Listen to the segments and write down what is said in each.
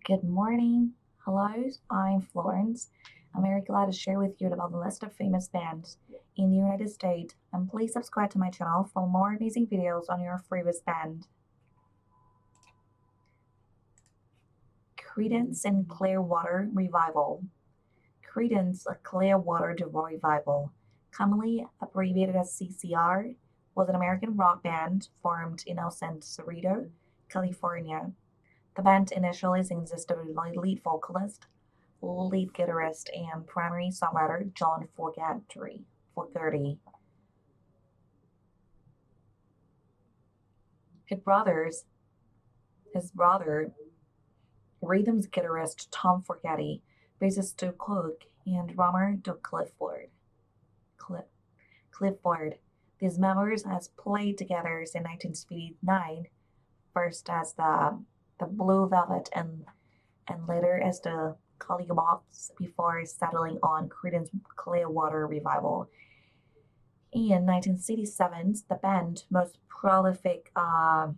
Good morning. Hello, I'm Florence. I'm very glad to share with you about the list of famous bands in the United States. And please subscribe to my channel for more amazing videos on your favorite band. Creedence and Clearwater Revival. Creedence, a Clearwater Revival, commonly abbreviated as CCR, was an American rock band formed in El Cerrito, California. The band initially consisted of lead vocalist, lead guitarist, and primary songwriter John Fogerty. His brother, rhythms guitarist Tom Fogerty, bassist Stu Cook, and drummer Doug Clifford. These members has played together since 1959, first as the Blue Velvet and later as the Collywobbles before settling on Creedence Clearwater Revival. In 1967, the band's most prolific and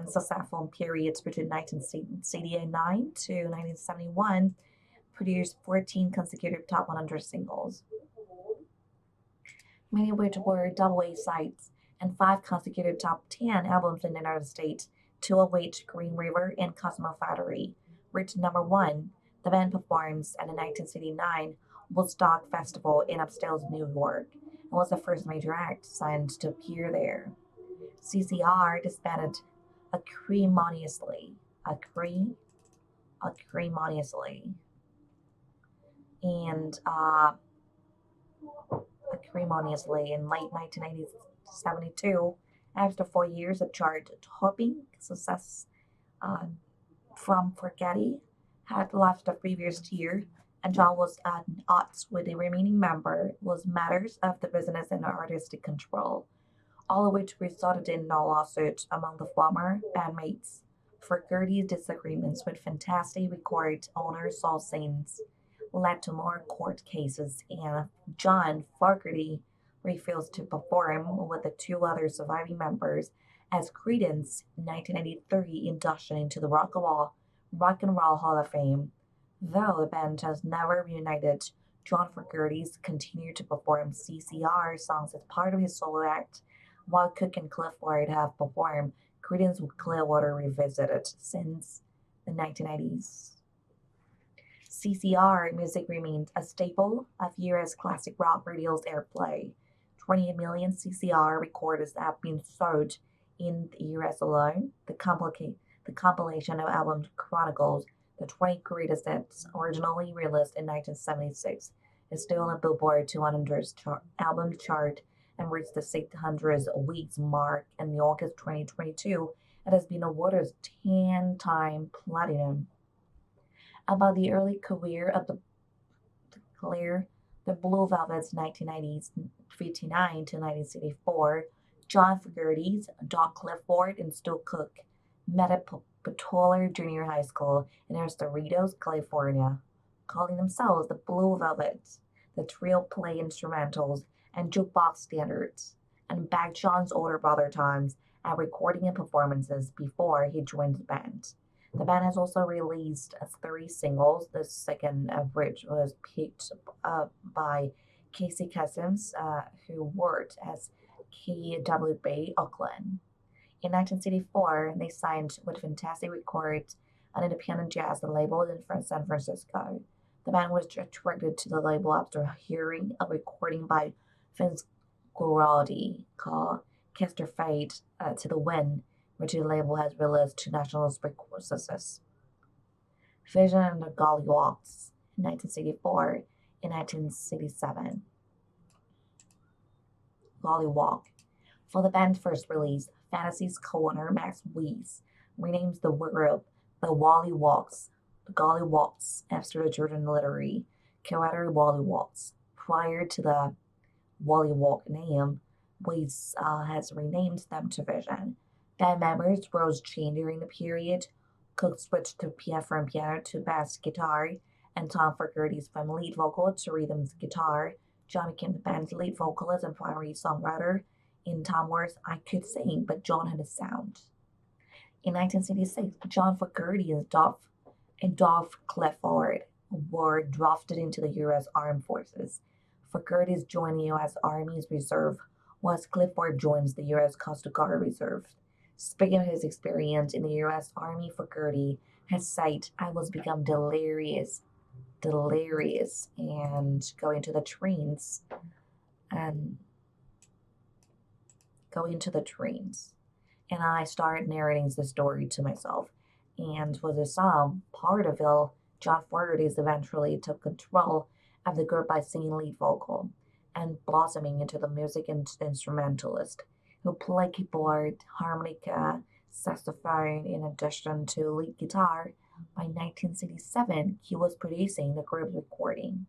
successful periods between 1969 to 1971 produced 14 consecutive top 100 singles, many of which were double A sides, and 5 consecutive top 10 albums in the United States, 2 of which, Green River and Cosmo Factory, reached #1. The band performs at the 1969 Woodstock Festival in upstate New York and was the first major act signed to appear there. CCR disbanded acrimoniously, acri- acrimoniously, and acrimoniously in late 1972 after 4 years of chart topping success. Uh, from Forgetty had left the previous year, and John was at odds with the remaining member was matters of the business and artistic control, all of which resulted in a lawsuit among the former bandmates. Fogerty's disagreements with Fantastic Record owner Saul Sainz led to more court cases, and John Fogerty refused to perform with the 2 other surviving members as Creedence 1993 induction into the Rock and Roll Hall of Fame. Though the band has never reunited, John Fogerty continued to perform CCR songs as part of his solo act, while Cook and Clifford have performed Creedence with Clearwater Revisited since the 1990s. CCR music remains a staple of US classic rock radio's airplay. 28 million CCR recordings have been sold in the US alone. The compilation of album chronicles the 20 greatest hits, originally released in 1976, is still on the Billboard 200 album chart and reached the 600 weeks mark in August 2022. It has been awarded 10-time platinum. About the early career of the Blue Velvets 1959 to 1964, John Fogerty, Doc Clifford, and Stu Cook met at Butler Junior High School in Cerritos, California, calling themselves the Blue Velvets. The trio played instrumentals and jukebox standards, and back John's older brother times at recording and performances before he joined the band. The band has also released 3 singles, the second of which was picked up by Casey Cousins, who worked as KWB Oakland. In 1964, they signed with Fantastic Records, an independent jazz label in San Francisco. The band was attracted to the label after hearing a recording by Vince Guaraldi called Cast Fade to the Wind, which the label has released to national success. Vision and the Gollywalks in 1964 and 1967. Gollywalk. For the band's first release, Fantasy's co-owner Max Weiss renames the group the Gollywalks after the Jordan literary character Gollywalks. Prior to the Gollywalk name, Weiss has renamed them to Vision. Band members' roles changed during the period. Cook switched from piano to bass guitar, and Tom Fogerty's from lead vocal to rhythm guitar. John became the band's lead vocalist and primary songwriter. In Tom's words, I could sing, but John had a sound. In 1966, John Fogerty and Dolph Clifford were drafted into the U.S. Armed Forces. Curtis joined the U.S. Army's Reserve, whilst Clifford joins the U.S. Coast Guard Reserve. Speaking of his experience in the U.S. Army, Curtis has said, "I was become delirious, and and going to the trains, and I started narrating the story to myself. And with the song, part of it, John Fogerty eventually took control of the group by singing lead vocal and blossoming into the music instrumentalist who played keyboard, harmonica, saxophone in addition to lead guitar. By 1967, he was producing the group's recording.